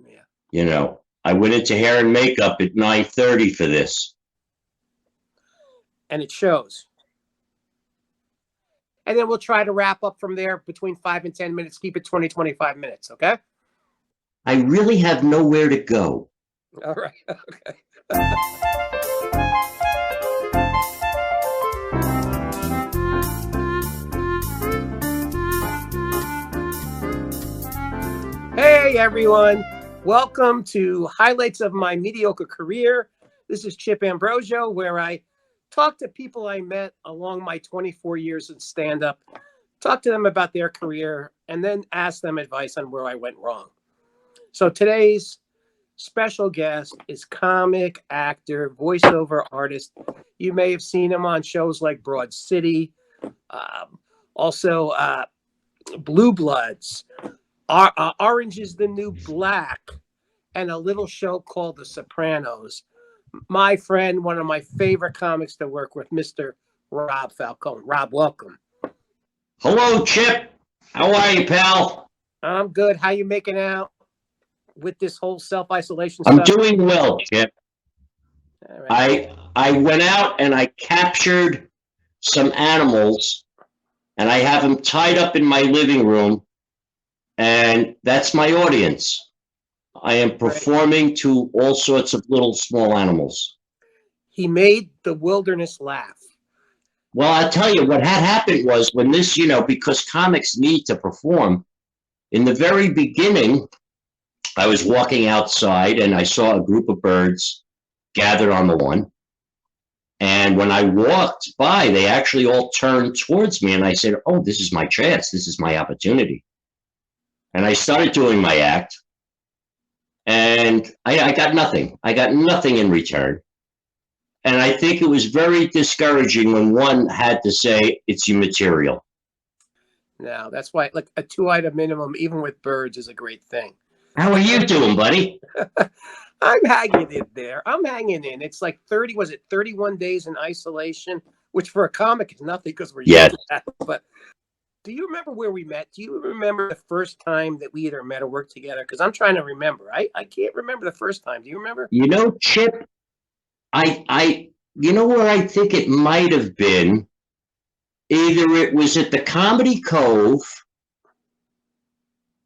Yeah. You know, I went into hair and makeup at 9:30 for this. And it shows. And then we'll try to wrap up from there between 5 and 10 minutes. Keep it 20, 25 minutes, okay? I really have nowhere to go. All right. Okay. Hey, everyone. Welcome to Highlights of My Mediocre Career. This is Chip Ambrogio, where I talk to people I met along my 24 years in stand-up, talk to them about their career, and then ask them advice on where I went wrong. So today's special guest is comic, actor, voiceover artist. You may have seen him on shows like Broad City, also Blue Bloods, Orange is the New Black, and a little show called The Sopranos. My friend, one of my favorite comics to work with, Mr. Rob Falcone. Rob, welcome. Hello, Chip. How are you, pal? I'm good. How you making out with this whole self-isolation I'm stuff? doing well, Chip. All right. I went out and I captured some animals, and I have them tied up in my living room, and that's my audience. I am performing to all sorts of little small animals. He made the wilderness laugh. Well, I'll tell you what had happened was when this, because comics need to perform, in the very beginning, I was walking outside and I saw a group of birds gathered on the lawn. And when I walked by, they actually all turned towards me and I said, oh, this is my chance. This is my opportunity. And I started doing my act. And I got nothing. I got nothing in return. And I think it was very discouraging when one had to say it's immaterial. No, that's why like a 2-item minimum, even with birds, is a great thing. How are you doing, buddy? I'm hanging in there. I'm hanging in. It's like 31 days in isolation, which for a comic is nothing because we're used to that. But do you remember where we met? Do you remember the first time that we either met or worked together? Because I'm trying to remember. I can't remember the first time. Do you remember? Chip, where I think it might have been? Either it was at the Comedy Cove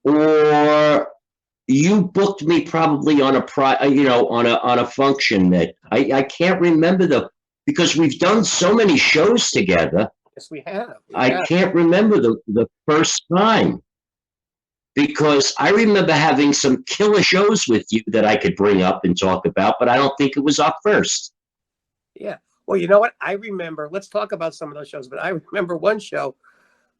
or you booked me probably on a function that I can't remember because we've done so many shows together. Yes, we have. I can't remember the first time because I remember having some killer shows with you that I could bring up and talk about, but I don't think it was our first. Yeah. Well, you know what? I remember, let's talk about some of those shows, but I remember one show,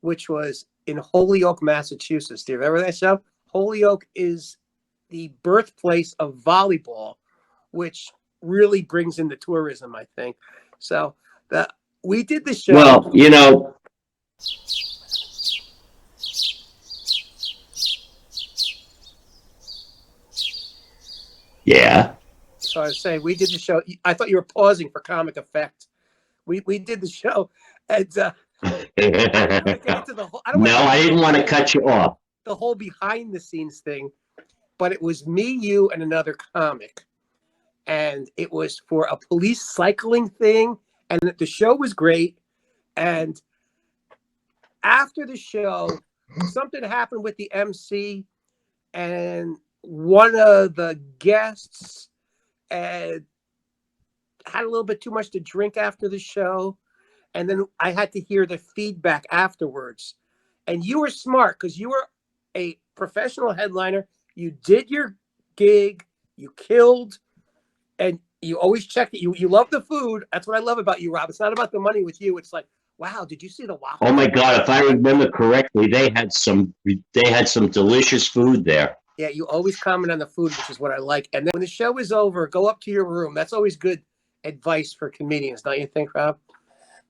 which was in Holyoke, Massachusetts. Do you remember that show? Holyoke is the birthplace of volleyball, which really brings in the tourism, I think. So we did the show. Well, yeah. So I was saying, we did the show. I thought you were pausing for comic effect. We did the show. And I didn't want to cut you off. The whole behind the scenes thing, but it was me, you, and another comic. And it was for a police cycling thing. And the show was great. And after the show, something happened with the MC. And one of the guests had a little bit too much to drink after the show. And then I had to hear the feedback afterwards. And you were smart because you were a professional headliner. You did your gig. You killed. And you always checked it. You love the food. That's what I love about you, Rob. It's not about the money with you. It's like, wow, did you see the waffle? Oh my God! If I remember correctly, they had some delicious food there. Yeah, you always comment on the food, which is what I like. And then when the show is over, go up to your room. That's always good advice for comedians, don't you think, Rob?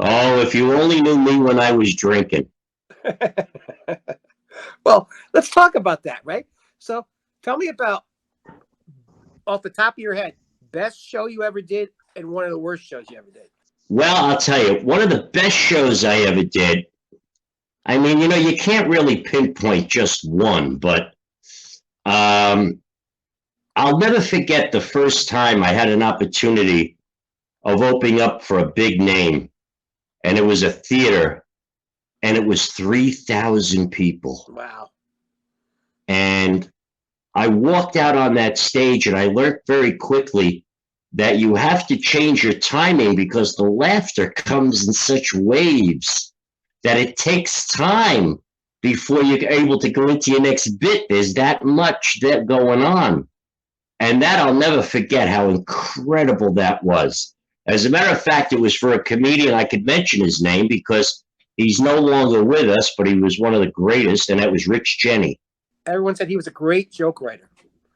Oh, if you only knew me when I was drinking. Well, let's talk about that, right? So tell me about, off the top of your head, best show you ever did and one of the worst shows you ever did. Well, I'll tell you, one of the best shows I ever did, I mean, you can't really pinpoint just one, but I'll never forget the first time I had an opportunity of opening up for a big name, and it was a theater, and it was 3,000 people. Wow. And I walked out on that stage, and I learned very quickly that you have to change your timing because the laughter comes in such waves that it takes time before you're able to go into your next bit. There's that much that going on. And that I'll never forget how incredible that was. As a matter of fact, it was for a comedian. I could mention his name because he's no longer with us, but he was one of the greatest, and that was Rich Jenny. Everyone said he was a great joke writer.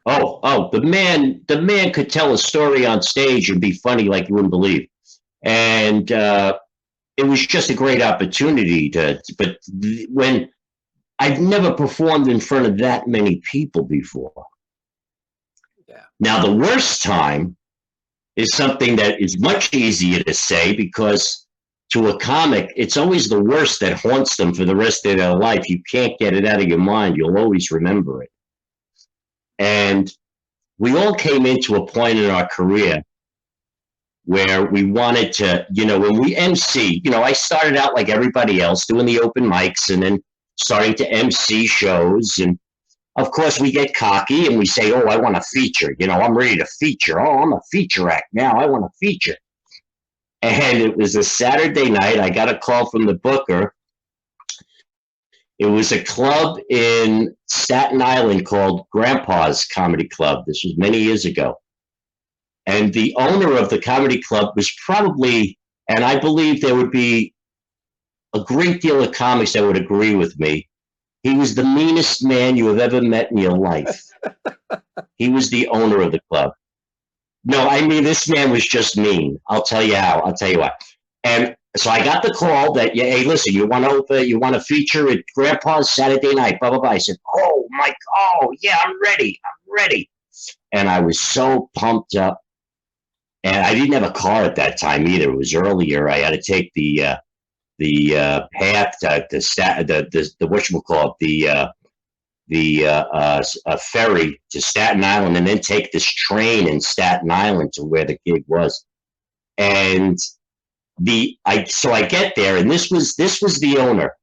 Oh, the man could tell a story on stage and be funny like you wouldn't believe. And it was just a great opportunity but when I've never performed in front of that many people before. Yeah. Now, the worst time is something that is much easier to say because to a comic, it's always the worst that haunts them for the rest of their life. You can't get it out of your mind. You'll always remember it. And we all came into a point in our career where we wanted to, when we MC, I started out like everybody else doing the open mics and then starting to MC shows. And of course we get cocky and we say, oh, I want to feature, I'm ready to feature. Oh, I'm a feature act now. I want to feature. And it was a Saturday night. I got a call from the booker. It was a club in Staten Island called Grandpa's Comedy Club. This was many years ago. And the owner of the comedy club was probably, and I believe there would be a great deal of comics that would agree with me, he was the meanest man you have ever met in your life. He was the owner of the club. No, I mean, this man was just mean. I'll tell you how. I'll tell you what. And so I got the call that, hey, listen, you want to feature at Grandpa's Saturday night, blah, blah, blah. I said, oh, yeah, I'm ready. And I was so pumped up. And I didn't have a car at that time either. It was earlier. I had to take the path, the whatchamacallit, the ferry to Staten Island, and then take this train in Staten Island to where the gig was. And so I get there, and this was the owner.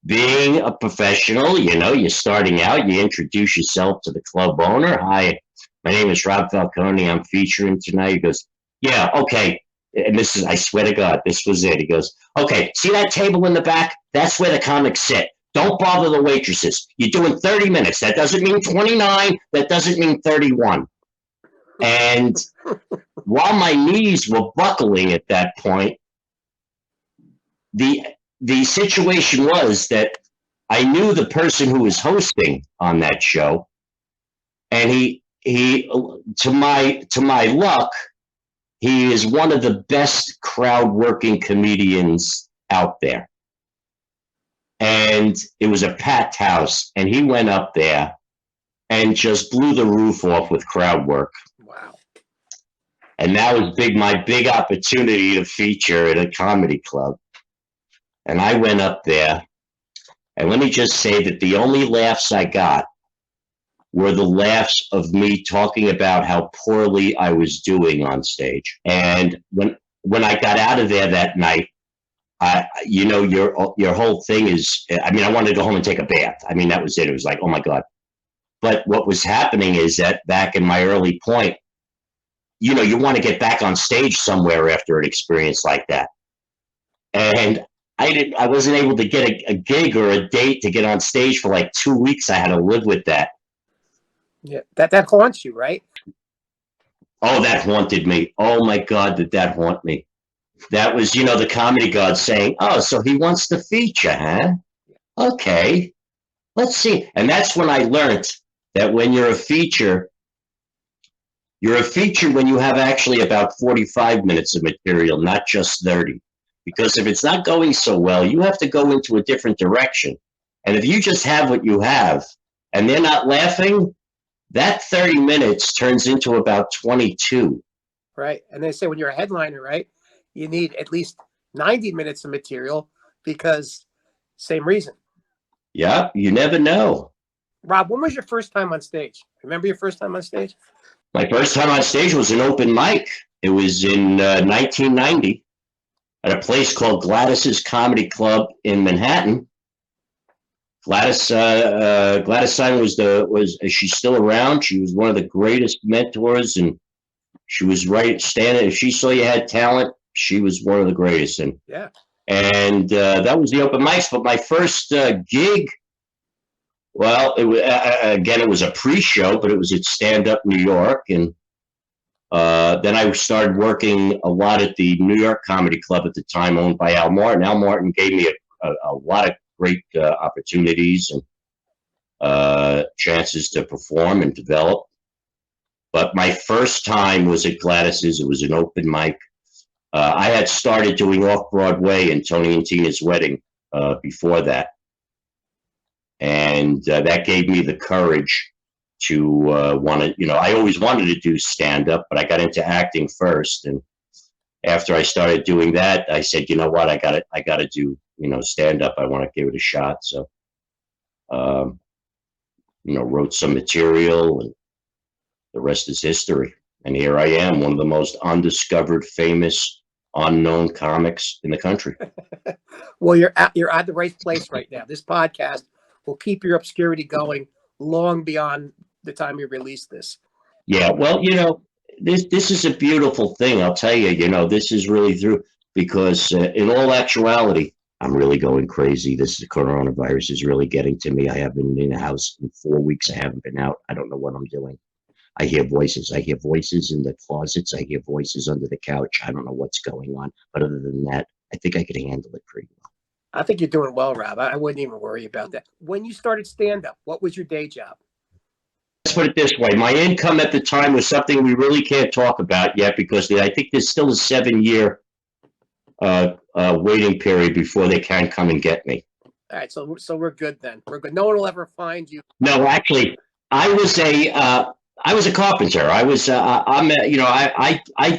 Being a professional, you're starting out, you introduce yourself to the club owner. Hi, my name is Rob Falcone. I'm featuring tonight. He goes, yeah, okay. And this is, I swear to God, this was it. He goes, okay, see that table in the back? That's where the comics sit. Don't bother the waitresses. You're doing 30 minutes. That doesn't mean 29. That doesn't mean 31. And while my knees were buckling at that point, the situation was that I knew the person who was hosting on that show, and he to my luck, he is one of the best crowd working comedians out there. And it was a packed house, and he went up there and just blew the roof off with crowd work. Wow. And that was my big opportunity to feature at a comedy club. And I went up there, and let me just say that the only laughs I got were the laughs of me talking about how poorly I was doing on stage. And when I got out of there that night, your whole thing is, I wanted to go home and take a bath. That was it. It was like, oh my God. But what was happening is that back in my early point, you want to get back on stage somewhere after an experience like that. And I wasn't able to get a gig or a date to get on stage for like 2 weeks. I had to live with that. Yeah, that haunts you, right? Oh, that haunted me. Oh my God, did that haunt me? That was, the comedy god saying, oh, so he wants to feature, huh? Okay, let's see. And that's when I learned that when you're a feature when you have actually about 45 minutes of material, not just 30. Because if it's not going so well, you have to go into a different direction. And if you just have what you have and they're not laughing, that 30 minutes turns into about 22. Right. And they say when you're a headliner, right, you need at least 90 minutes of material because same reason. Yeah, you never know. Rob, when was your first time on stage? Remember your first time on stage? My first time on stage was an open mic. It was in 1990 at a place called Gladys's Comedy Club in Manhattan. Gladys Stein was she's still around. She was one of the greatest mentors, and she was standing. If she saw you had talent, she was one of the greatest. And Yeah. And that was the open mics. But my first gig, well, it was, again, it was a pre-show, but it was at Stand Up New York. And then I started working a lot at the New York Comedy Club at the time, owned by Al Martin. Al Martin gave me a lot of great opportunities and chances to perform and develop. But my first time was at Gladys's. It was an open mic. I had started doing off-Broadway in Tony and Tina's Wedding before that. And that gave me the courage to want to, I always wanted to do stand-up, but I got into acting first. And after I started doing that, I said, you know what, I got to do, stand-up. I want to give it a shot. So, wrote some material, and the rest is history. And here I am, one of the most undiscovered, famous, unknown comics in the country. Well, you're at the right place right now. This podcast will keep your obscurity going long beyond the time you release this. Yeah, well, this is a beautiful thing. I'll tell you, this is really through, because in all actuality, I'm really going crazy. The coronavirus is really getting to me. I haven't been in the house in 4 weeks. I haven't been out. I don't know what I'm doing. I hear voices. I hear voices in the closets. I hear voices under the couch. I don't know what's going on. But other than that, I think I could handle it pretty well. I think you're doing well, Rob. I wouldn't even worry about that. When you started stand-up, what was your day job? Let's put it this way. My income at the time was something we really can't talk about yet, because I think there's still a 7-year waiting period before they can come and get me. All right, so we're good then. We're good. No one will ever find you. No, actually, I was a carpenter. I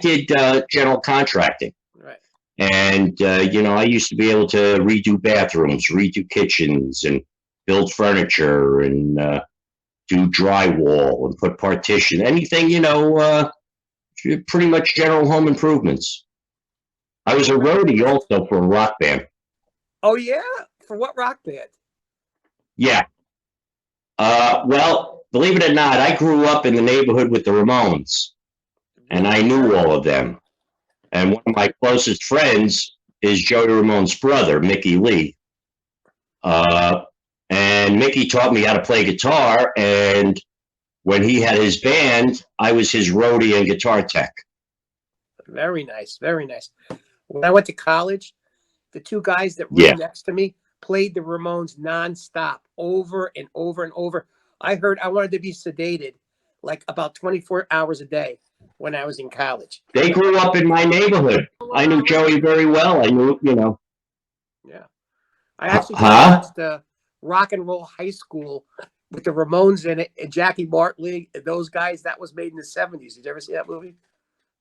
did general contracting. Right. And, I used to be able to redo bathrooms, redo kitchens, and build furniture, and do drywall, and put partition, anything, pretty much general home improvements. I was a roadie also for a rock band. Oh, yeah? For what rock band? Yeah. Well, believe it or not, I grew up in the neighborhood with the Ramones, and I knew all of them. And one of my closest friends is Joey Ramone's brother, Mickey Lee. And Mickey taught me how to play guitar, and when he had his band, I was his roadie and guitar tech. Very nice, very nice. When I went to college, the two guys that roomed next to me played the Ramones nonstop, over and over and over. I wanted to be sedated like about 24 hours a day when I was in college. They grew up in my neighborhood. I knew Joey very well. I knew, Yeah. I actually watched Rock and Roll High School with the Ramones in it, and Jackie Bartley, and those guys. That was made in the 70s. Did you ever see that movie?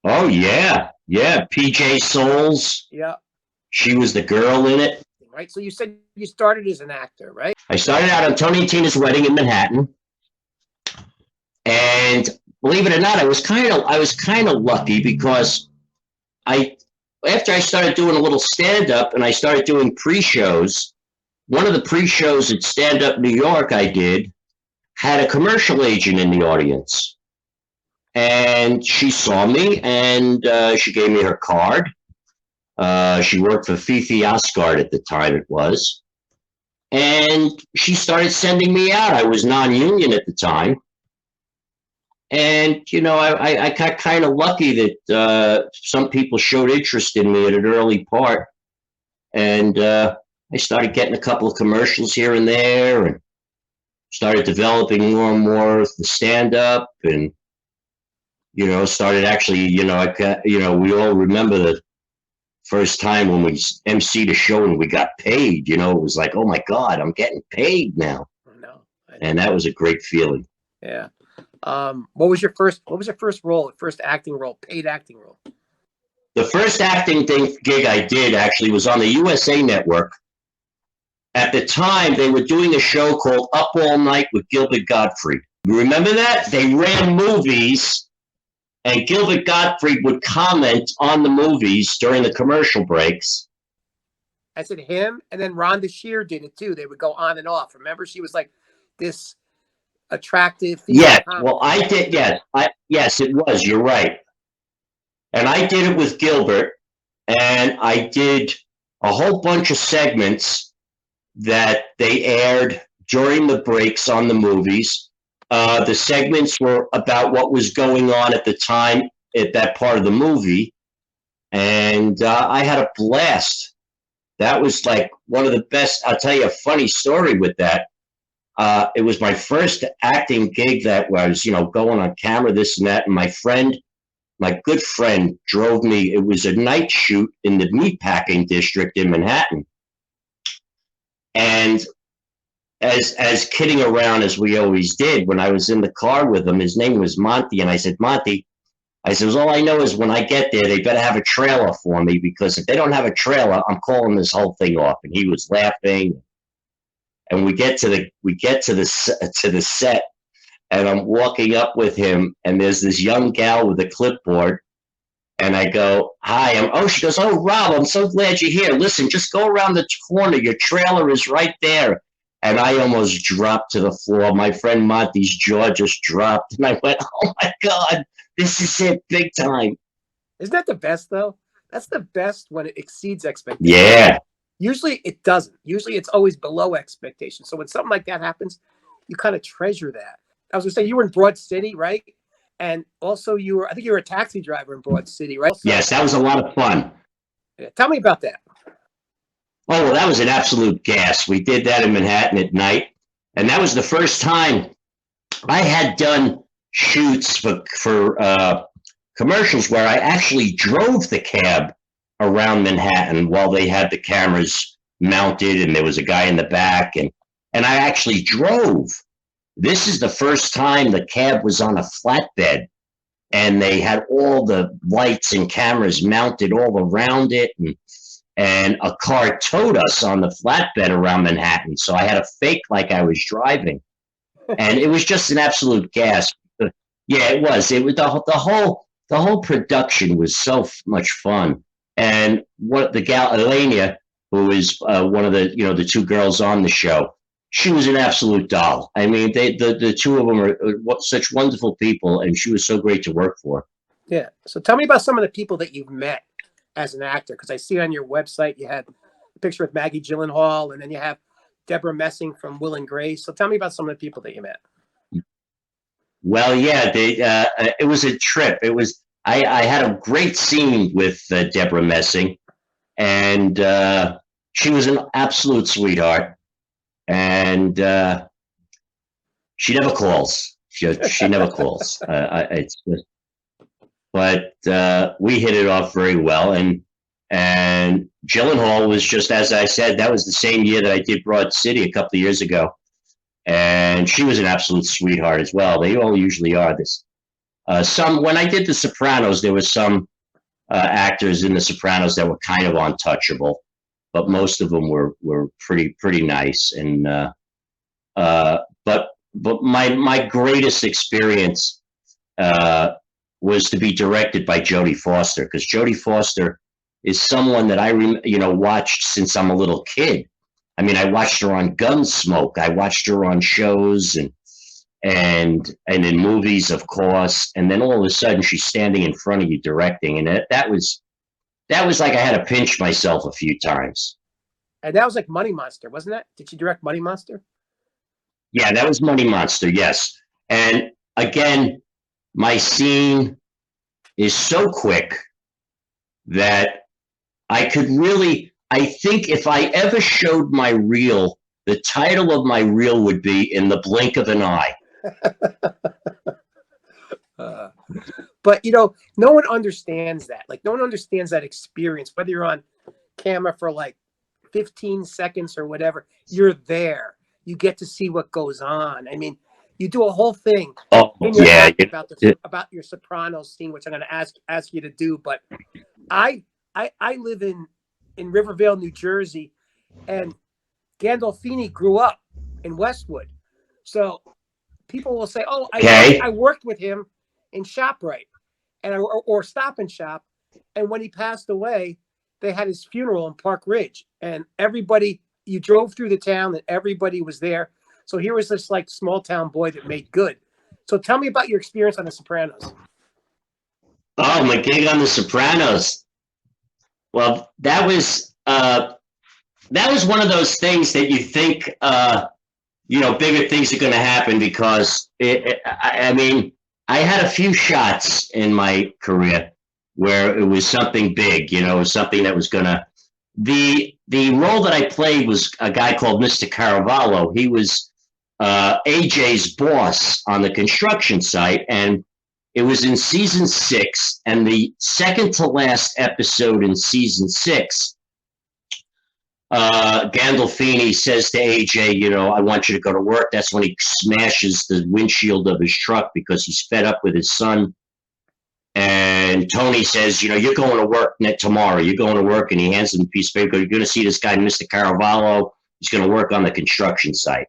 Oh, yeah. Yeah. PJ Souls. Yeah. She was the girl in it. Right. So you said you started as an actor, right? I started out on Tony and Tina's Wedding in Manhattan. And believe it or not, I was kind of lucky, because after I started doing a little stand-up and I started doing pre-shows, one of the pre-shows at Stand Up New York I did had a commercial agent in the audience. And she saw me, and she gave me her card. She worked for Fifi Osgard at the time, it was. And she started sending me out. I was non-union at the time. And, I got kind of lucky that some people showed interest in me at an early part. And I started getting a couple of commercials here and there, and started developing more and more the stand-up, and, started actually, we all remember the first time when we emceed a show and we got paid. It was like, oh my God, I'm getting paid now. No. And that was a great feeling. Yeah. What was your first role, first acting role, paid acting role? The first acting gig I did actually was on the USA Network. At the time, they were doing a show called Up All Night with Gilbert Gottfried. You remember that? They ran movies And Gilbert Gottfried would comment on the movies during the commercial breaks. I said him, and then Rhonda Shear did it too. They would go on and off. Remember, she was like this attractive female Yes, comic. well, I did. Yes, it was. You're right. And I did it with Gilbert, and I did a whole bunch of segments that they aired during the breaks on the movies. The segments were about what was going on at the time at that part of the movie, and I had a blast. That was like one of the best. I'll tell you a funny story with that. It was my first acting gig that was, going on camera, this and that. And my good friend, drove me. It was a night shoot in the meatpacking district in Manhattan. And as kidding around as we always did, when I was in the car with him, his name was Monty. And I said, Monty, I said, all I know is when I get there, they better have a trailer for me, because if they don't have a trailer, I'm calling this whole thing off. And he was laughing. And we get to the set, and I'm walking up with him, and there's this young gal with a clipboard, and I go, "Hi, she goes, oh, Rob, I'm so glad you're here. Listen, just go around the corner. Your trailer is right there." And I almost dropped to the floor. My friend Monty's jaw just dropped, and I went, "Oh my God, this is it, big time." Isn't that the best though? That's the best when it exceeds expectations. Yeah. Usually it doesn't. Usually it's always below expectations. So when something like that happens, you kind of treasure that. I was gonna say, you were in Broad City, right? And also I think you were a taxi driver in Broad City, right? So, yes, that was a lot of fun. Yeah, tell me about that. Oh, well, that was an absolute gas. We did that in Manhattan at night. And that was the first time I had done shoots for commercials where I actually drove the cab around Manhattan while they had the cameras mounted, and there was a guy in the back, and I actually drove. This is the first time the cab was on a flatbed, and they had all the lights and cameras mounted all around it, and a car towed us on the flatbed around Manhattan. So I had to fake like I was driving, and it was just an absolute gas. Yeah, it was. It was the whole production was so much fun. And what the gal Elenia, who is one of the two girls on the show, she was an absolute doll. I mean, the two of them are such wonderful people, and she was so great to work for. Yeah. So tell me about some of the people that you've met as an actor, because I see on your website you had a picture with Maggie Gyllenhaal, and then you have Deborah Messing from Will and Grace. So tell me about some of the people that you met. Well, yeah, it was a trip. It was. I had a great scene with Deborah Messing, and she was an absolute sweetheart. And she never calls. She never calls. But we hit it off very well. And Gyllenhaal was just, as I said, that was the same year that I did Broad City a couple of years ago, and she was an absolute sweetheart as well. They all usually are. When I did The Sopranos, there were some actors in The Sopranos that were kind of untouchable, but most of them were pretty nice. And but my greatest experience was to be directed by Jodie Foster, because Jodie Foster is someone that I watched since I'm a little kid. I mean, I watched her on Gunsmoke. I watched her on shows and in movies, of course, and then all of a sudden she's standing in front of you directing, and that was like I had to pinch myself a few times. And that was like Money Monster, wasn't that? Did she direct Money Monster? Yeah, that was Money Monster, yes. And again, my scene is so quick that I think if I ever showed my reel, the title of my reel would be In the Blink of an Eye. But no one understands that. Like, no one understands that experience. Whether you're on camera for like 15 seconds or whatever, you're there. You get to see what goes on. I mean, you do a whole thing in your act about your Sopranos scene, which I'm going to ask you to do. But I live in Rivervale, New Jersey, and Gandolfini grew up in Westwood. So people will say, "Oh, I worked with him in ShopRite," and or Stop and Shop. And when he passed away, they had his funeral in Park Ridge, and everybody, you drove through the town and everybody was there. So here was this like small town boy that made good. So tell me about your experience on The Sopranos. Oh, my gig on The Sopranos. Well, that was one of those things that you think, bigger things are going to happen, because I mean, I had a few shots in my career where it was something big, something that was going to. The role that I played was a guy called Mr. Caravallo. He was AJ's boss on the construction site, and it was in season 6, and the second to last episode in season 6, Gandolfini says to AJ, I want you to go to work. That's when he smashes the windshield of his truck because he's fed up with his son. And Tony says, you're going to work tomorrow. You're going to work, and he hands him a piece of paper. You're going to see this guy, Mr. Caravallo. He's going to work on the construction site.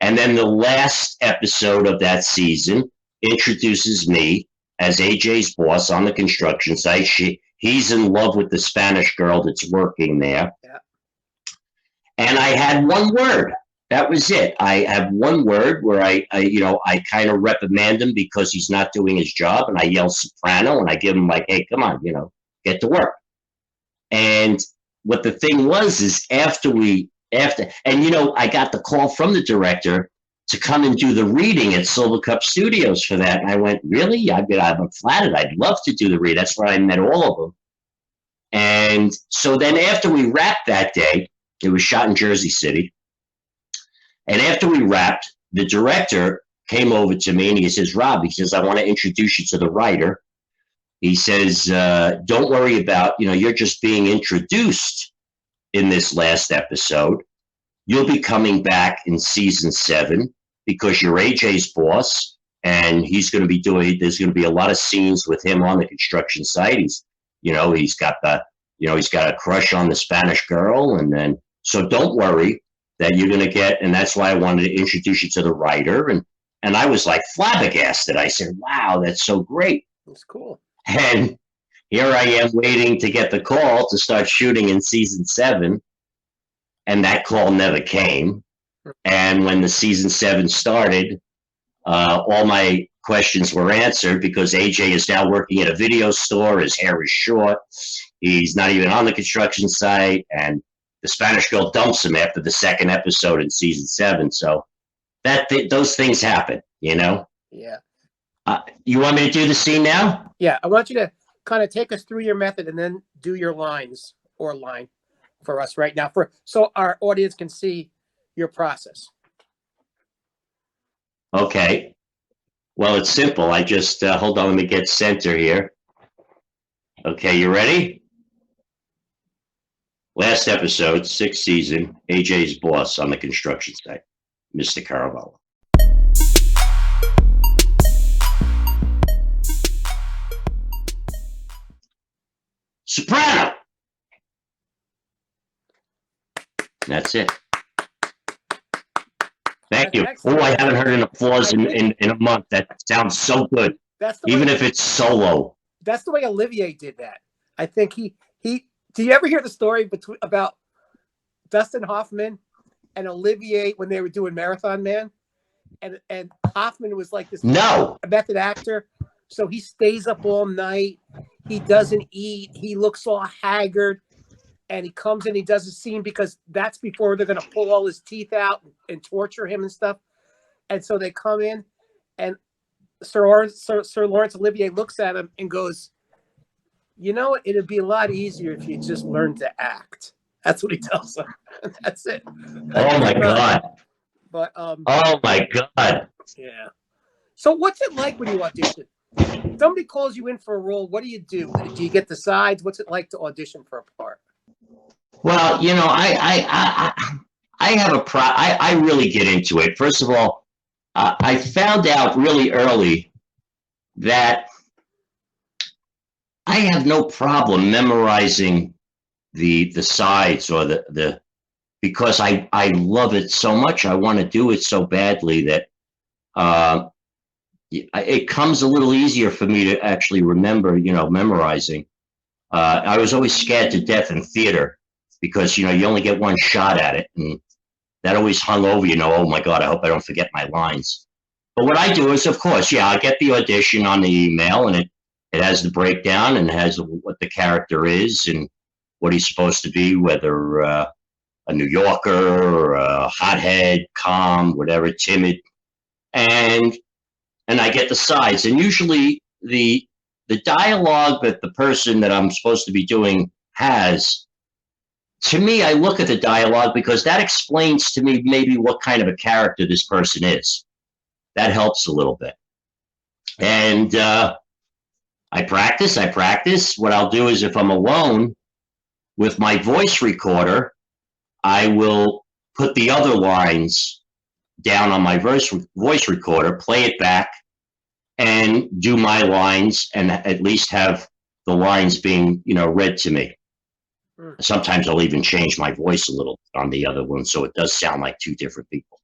And then the last episode of that season introduces me as AJ's boss on the construction site. He's in love with the Spanish girl that's working there. Yeah. And I had one word. That was it. I have one word where I kind of reprimand him because he's not doing his job, and I yell soprano, and I give him like, hey, come on, get to work. And what the thing was is I got the call from the director to come and do the reading at Silver Cup Studios for that. And I went, really? I'm flattered. I'd love to do the read. That's where I met all of them. And so then after we wrapped that day, it was shot in Jersey City. And after we wrapped, the director came over to me and he says, Rob, he says, I want to introduce you to the writer. He says, don't worry about, you're just being introduced in this last episode. You'll be coming back in season 7 because you're AJ's boss, and he's going to be there's going to be a lot of scenes with him on the construction site. He's got a crush on the Spanish girl. And then, so don't worry that you're going to get, and that's why I wanted to introduce you to the writer. And I was like flabbergasted. I said, wow, that's so great. That's cool. And here I am waiting to get the call to start shooting in season 7. And that call never came. And when the season 7 started, all my questions were answered because AJ is now working at a video store. His hair is short. He's not even on the construction site. And the Spanish girl dumps him after the second episode in season 7. So those things happen, Yeah. You want me to do the scene now? Yeah. I want you to kind of take us through your method and then do your lines or line for us right now, so our audience can see your process. Okay. Well, it's simple. I just hold on. Let me get center here. Okay, you ready? Last episode, 6th season. AJ's boss on the construction site, Mr. Caravallo. Soprano. That's it. Thank you. Oh, I haven't heard an applause in a month. That sounds so good. Even if it's solo. That's the way Olivier did that. I think he. Do you ever hear the story about Dustin Hoffman and Olivier when they were doing Marathon Man? And Hoffman was like this method actor. So he stays up all night. He doesn't eat. He looks all haggard. And he comes in, he does a scene because that's before they're going to pull all his teeth out and torture him and stuff. And so they come in, and Sir Laurence Olivier looks at him and goes, it'd be a lot easier if you just learned to act. That's what he tells him. That's it. Oh, my God. But oh, my God. Yeah. So what's it like when you audition? Somebody calls you in for a role. What do you do? Do you get the sides? What's it like to audition for a part? Well, I have I really get into it. First of all, I found out really early that I have no problem memorizing the sides or the because I love it so much. I want to do it so badly that it comes a little easier for me to actually remember, memorizing. I was always scared to death in theater because, you only get one shot at it. And that always hung over, oh my God, I hope I don't forget my lines. But what I do is, of course, I get the audition on the email, and it has the breakdown and has what the character is and what he's supposed to be, whether a New Yorker or a hothead, calm, whatever, timid. And I get the sides. And usually the dialogue that the person that I'm supposed to be doing has, to me, I look at the dialogue because that explains to me maybe what kind of a character this person is. That helps a little bit. And I practice. What I'll do is if I'm alone with my voice recorder, I will put the other lines down on my voice recorder, play it back, and do my lines, and at least have the lines being, read to me. Sometimes I'll even change my voice a little on the other one, so it does sound like two different people.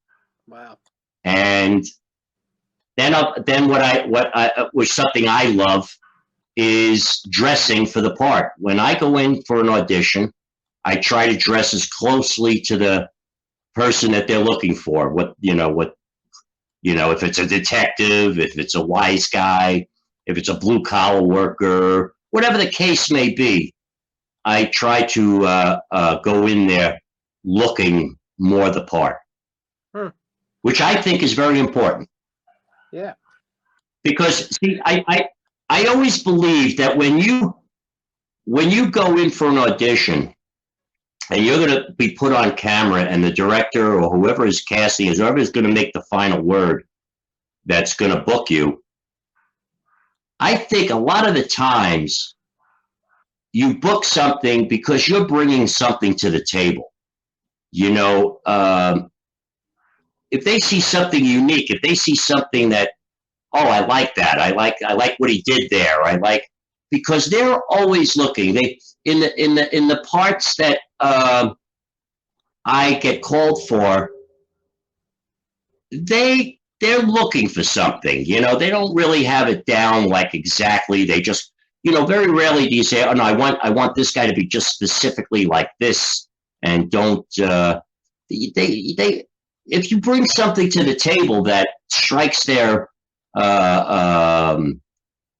Wow. And then which something I love is dressing for the part. When I go in for an audition, I try to dress as closely to the person that they're looking for. If it's a detective, if it's a wise guy, if it's a blue collar worker, whatever the case may be, I try to go in there looking more the part, which I think is very important. Yeah. Because see, I always believe that when you go in for an audition and you're going to be put on camera, and the director or whoever is casting is whoever is going to make the final word that's going to book you, I think a lot of the times you book something because you're bringing something to the table. If they see something unique, if they see something that, oh, I like that, I like what he did there, because they're always looking. They in the parts that I get called for, they're looking for something. They don't really have it down like exactly. They just, very rarely do you say, oh no, I want this guy to be just specifically like this, and don't they if you bring something to the table that strikes their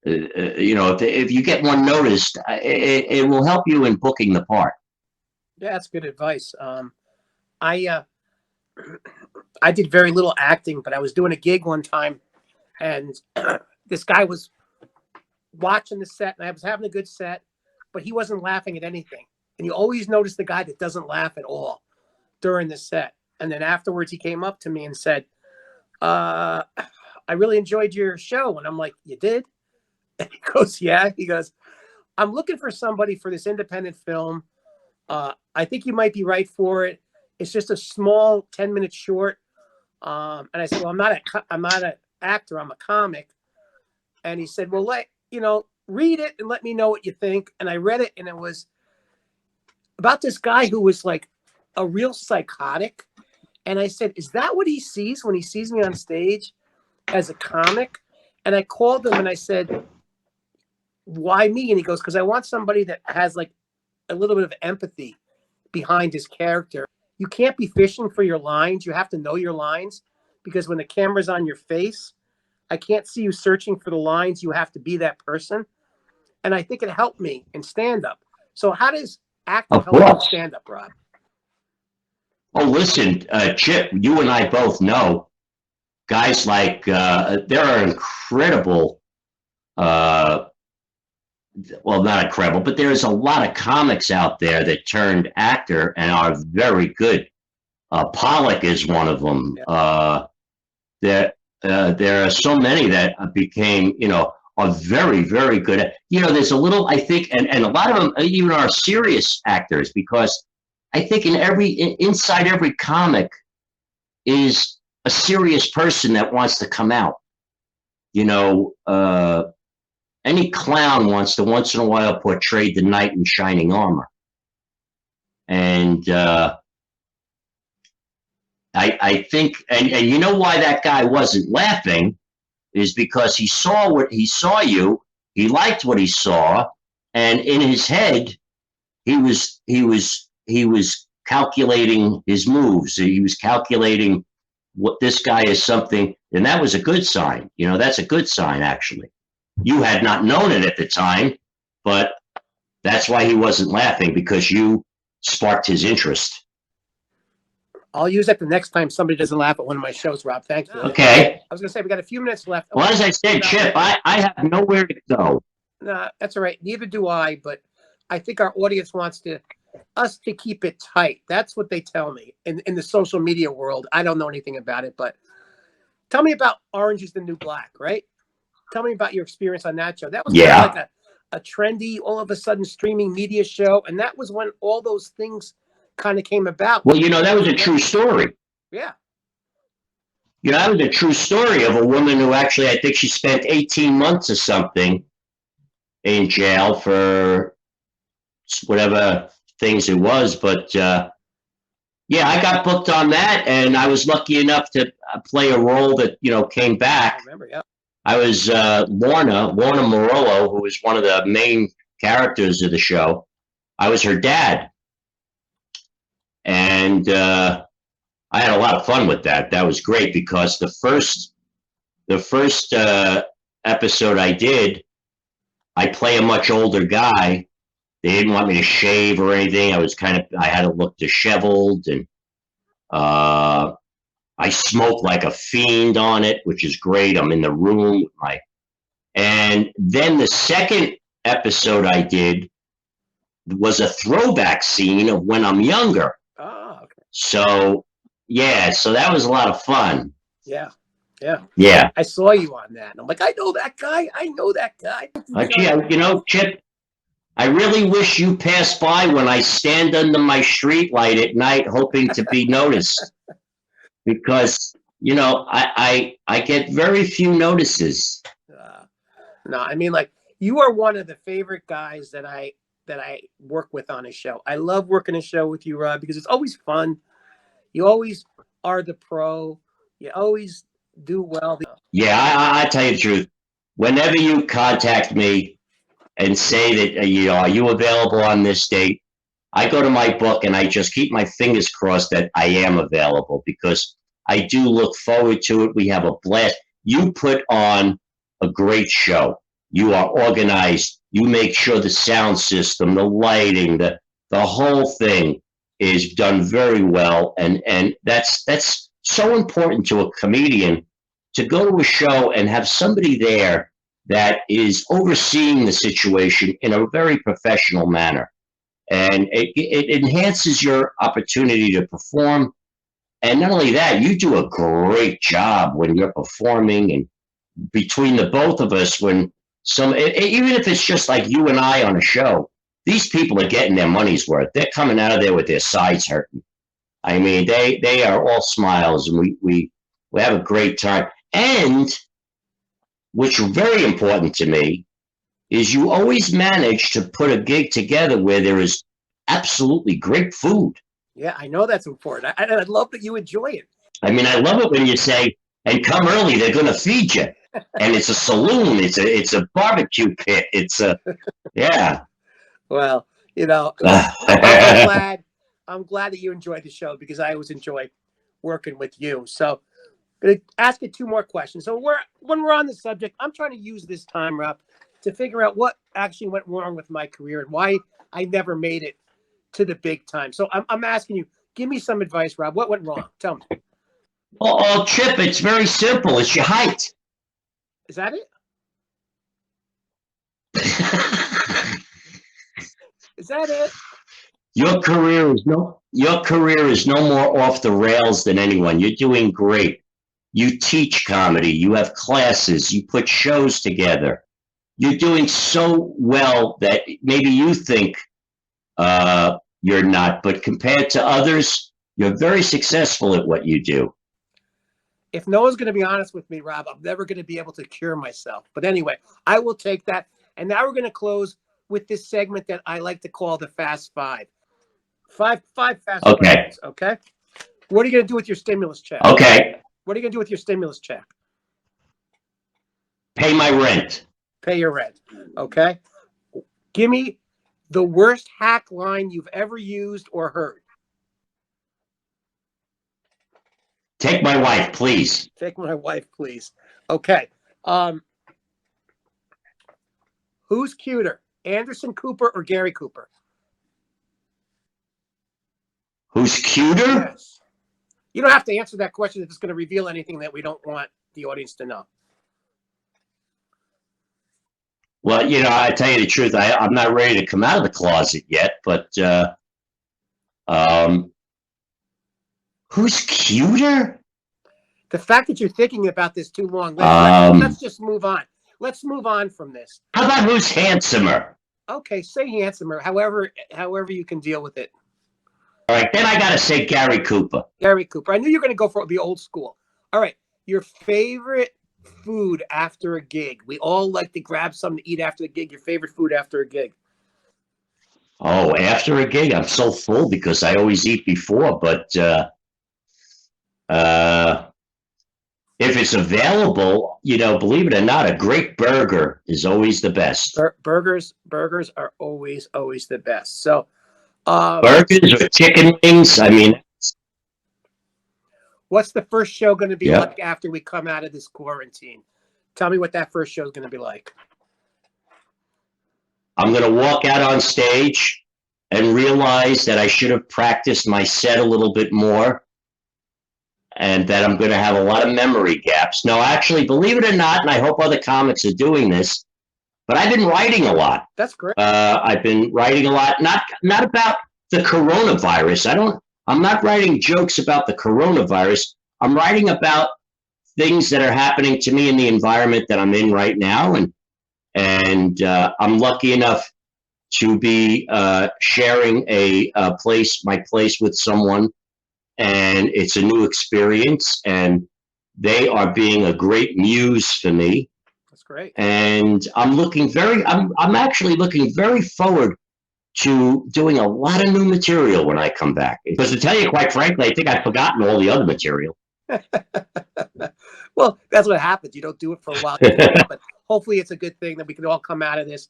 if you get one noticed, it will help you in booking the part. Yeah, that's good advice. I did very little acting, but I was doing a gig one time, and this guy was watching the set, and I was having a good set, but he wasn't laughing at anything. And you always notice the guy that doesn't laugh at all during the set. And then afterwards, he came up to me and said, I really enjoyed your show. And I'm like, you did? And he goes, yeah. He goes, I'm looking for somebody for this independent film. I think you might be right for it. It's just a small 10-minute short. And I said, well, I'm not an actor. I'm a comic. And he said, well, read it and let me know what you think. And I read it, and it was about this guy who was like a real psychotic. And I said, is that what he sees when he sees me on stage as a comic? And I called him and I said, why me? And he goes, because I want somebody that has like a little bit of empathy behind his character. You can't be fishing for your lines. You have to know your lines, because when the camera's on your face, I can't see you searching for the lines. You have to be that person. And I think it helped me in stand-up. So how does acting help you in stand-up, Rob? Oh, listen, Chip, you and I both know guys like, there are incredible, well, not incredible, but there's a lot of comics out there that turned actor and are very good. Pollock is one of them. Yeah. There are so many that became, are very, very good. There's a little, I think, and a lot of them even are serious actors, because I think inside every comic is a serious person that wants to come out. Any clown wants to once in a while portray the knight in shining armor. And I think, and you know why that guy wasn't laughing is because he saw you, he liked what he saw, and in his head, he was calculating his moves. He was calculating what this guy is something, and that was a good sign. You know, that's a good sign, actually. You had not known it at the time, but that's why he wasn't laughing, because you sparked his interest. I'll use that the next time somebody doesn't laugh at one of my shows, Rob. Thank you. Okay. I was going to say, we got a few minutes left. Well, as I said, Chip, I have nowhere to go. Nah, that's all right. Neither do I, but I think our audience wants us to keep it tight. That's what they tell me in the social media world. I don't know anything about it, but tell me about Orange is the New Black, right? Tell me about your experience on that show. That was kind of like a trendy, all of a sudden streaming media show, and that was when all those things kind of came about. Well, you know, that was a true story. Yeah. You know, that was a true story of a woman who actually, I think she spent 18 months or something in jail for whatever things it was. But yeah, I got booked on that, and I was lucky enough to play a role that, you know, came back. I remember, yeah. I was Lorna Morello, who was one of the main characters of the show. I was her dad. And I had a lot of fun with that. That was great, because the first episode I did, I play a much older guy. They didn't want me to shave or anything. I had to look disheveled, and I smoked like a fiend on it, which is great. I'm in the room with and then the second episode I did was a throwback scene of when I'm younger. Oh, okay. So, yeah, so that was a lot of fun. Yeah. I saw you on that, and I'm like, I know that guy. You know, Chip, I really wish you passed by when I stand under my street light at night, hoping to be noticed, because, you know, I get very few notices. No, I mean, like, you are one of the favorite guys that I work with on a show. I love working a show with you, Rob, because it's always fun. You always are the pro. You always do well. Yeah, I tell you the truth. Whenever you contact me and say that, you know, are you available on this date, I go to my book and I just keep my fingers crossed that I am available, because I do look forward to it. We have a blast. You put on a great show. You are organized. You make sure the sound system, the lighting, the whole thing is done very well, and that's so important to a comedian, to go to a show and have somebody there that is overseeing the situation in a very professional manner, and it enhances your opportunity to perform. And not only that, you do a great job when you're performing, and between the both of us, when even if it's just like you and I on a show, these people are getting their money's worth. They're coming out of there with their sides hurting. I mean, they are all smiles, and we have a great time. And which is very important to me is you always manage to put a gig together where there is absolutely great food. Yeah, I know that's important. I love that you enjoy it. I mean, I love it when you say, and come early, they're going to feed you. And it's a saloon. It's a barbecue pit. Yeah. Well, you know, I'm glad that you enjoyed the show, because I always enjoy working with you. So I'm going to ask you two more questions. So when we're on the subject, I'm trying to use this time, Rob, to figure out what actually went wrong with my career and why I never made it to the big time. So I'm asking you, give me some advice, Rob. What went wrong? Tell me. Oh, Chip, it's very simple. It's your height. Is that it? Is that it? Your career is no more off the rails than anyone. You're doing great. You teach comedy. You have classes. You put shows together. You're doing so well that maybe you think you're not, but compared to others, you're very successful at what you do. If no one's going to be honest with me, Rob, I'm never going to be able to cure myself. But anyway, I will take that. And now we're going to close with this segment that I like to call the Fast Five. Five fast questions, okay? What are you going to do with your stimulus check? Okay. What are you going to do with your stimulus check? Pay my rent. Pay your rent. Okay. Give me the worst hack line you've ever used or heard. Take my wife, please. Take my wife, please. Okay. Who's cuter, Anderson Cooper or Gary Cooper? Who's cuter? Yes. You don't have to answer that question if it's going to reveal anything that we don't want the audience to know. Well, I tell you the truth. I'm not ready to come out of the closet yet, but who's cuter? The fact that you're thinking about this too long, let's just move on. Let's move on from this. How about who's handsomer? Okay, say handsomer, however you can deal with it. All right, then I got to say Gary Cooper. Gary Cooper. I knew you were going to go for the old school. All right, your favorite food after a gig. We all like to grab something to eat after the gig. Your favorite food after a gig. Oh, after a gig, I'm so full because I always eat before, but if it's available, believe it or not, a great burger is always the best. Burgers are always the best. So, burgers or chicken wings. I mean, what's the first show going to be like after we come out of this quarantine? Tell me what that first show is going to be like. I'm going to walk out on stage and realize that I should have practiced my set a little bit more, and that I'm going to have a lot of memory gaps. No, actually, believe it or not, and I hope other comics are doing this, but I've been writing a lot. That's great. I've been writing a lot, not about the coronavirus. I'm not writing jokes about the coronavirus. I'm writing about things that are happening to me in the environment that I'm in right now, and I'm lucky enough to be sharing my place with someone. And it's a new experience, and they are being a great muse for me. That's great. And I'm actually looking very forward to doing a lot of new material when I come back. Because to tell you quite frankly, I think I've forgotten all the other material. Well, that's what happens. You don't do it for a while, but hopefully it's a good thing that we can all come out of this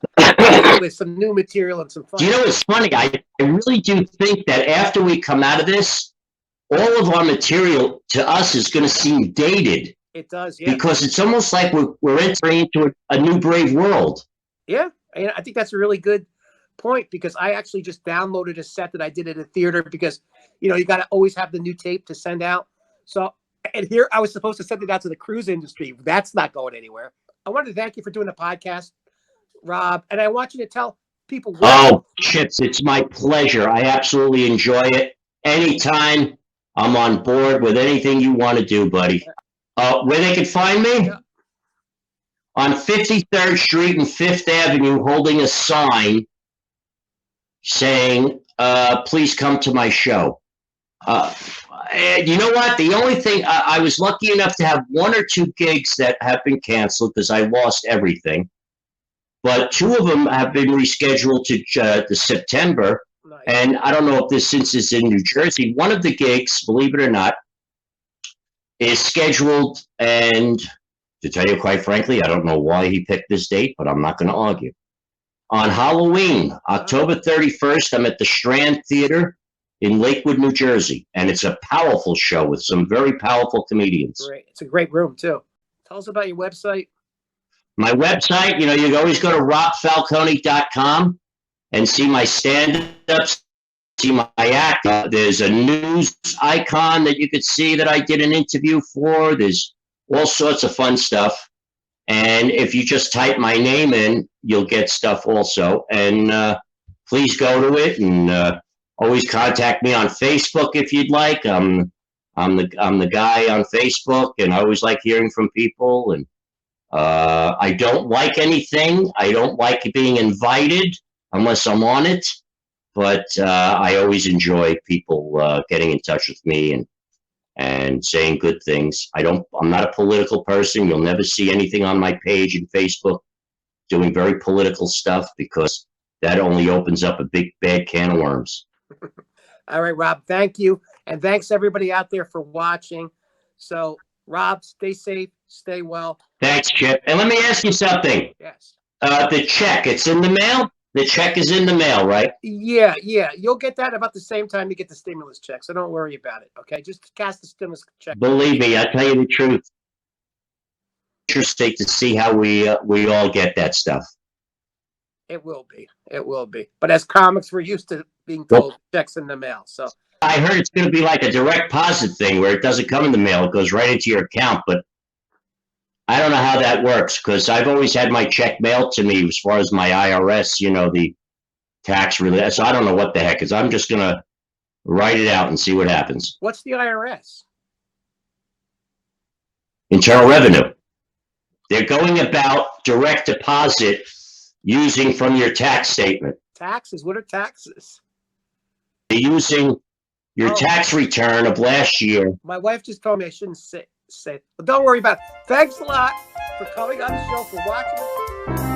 with some new material and some fun. Do you know what's funny? I really do think that after we come out of this, all of our material to us is going to seem dated. It does, yeah. Because it's almost like we're entering into a new brave world. Yeah, and I think that's a really good point, because I actually just downloaded a set that I did at a theater, because, you got to always have the new tape to send out. So, and here I was supposed to send it out to the cruise industry. That's not going anywhere. I wanted to thank you for doing the podcast, Rob, and I want you to tell people. Oh, Chips, it's my pleasure. I absolutely enjoy it. Anytime. I'm on board with anything you want to do, buddy. Where they can find me? Yeah. On 53rd Street and 5th Avenue, holding a sign saying, please come to my show. And you know what? The only thing, I was lucky enough to have 1 or 2 gigs that have been canceled because I lost everything. But 2 of them have been rescheduled to September. Nice. And I don't know if since it's in New Jersey, one of the gigs, believe it or not, is scheduled. And to tell you quite frankly, I don't know why he picked this date, but I'm not going to argue. On Halloween, October 31st, I'm at the Strand Theater in Lakewood, New Jersey. And it's a powerful show with some very powerful comedians. Great. It's a great room, too. Tell us about your website. My website, you can always go to robfalcone.com. and see my stand-ups, see my act. There's a news icon that you could see that I did an interview for. There's all sorts of fun stuff. And if you just type my name in, you'll get stuff also. And please go to it, and always contact me on Facebook if you'd like. I'm the guy on Facebook, and I always like hearing from people. And I don't like anything. I don't like being invited unless I'm on it, but I always enjoy people getting in touch with me and saying good things. I'm not a political person. You'll never see anything on my page in Facebook doing very political stuff, because that only opens up a big bad can of worms. All right, Rob, thank you, and thanks everybody out there for watching. So Rob, stay safe, stay well. Thanks, Chip. And let me ask you something. Yes. The check, it's in the mail? The check is in the mail, right? Yeah. You'll get that about the same time you get the stimulus check, so don't worry about it. Okay, just cast the stimulus check. Believe me, I tell you the truth. Interesting to see how we all get that stuff. It will be. It will be. But as comics, we're used to being told checks in the mail. So I heard it's going to be like a direct deposit thing where it doesn't come in the mail; it goes right into your account. But I don't know how that works because I've always had my check mailed to me as far as my IRS, the tax related. So I don't know what the heck is. I'm just going to write it out and see what happens. what's the IRS? Internal Revenue. They're going about direct deposit using from your tax statement. Taxes? What are taxes? They're using your tax return of last year. My wife just told me I shouldn't say. But don't worry about it. Thanks a lot for coming on the show, for watching.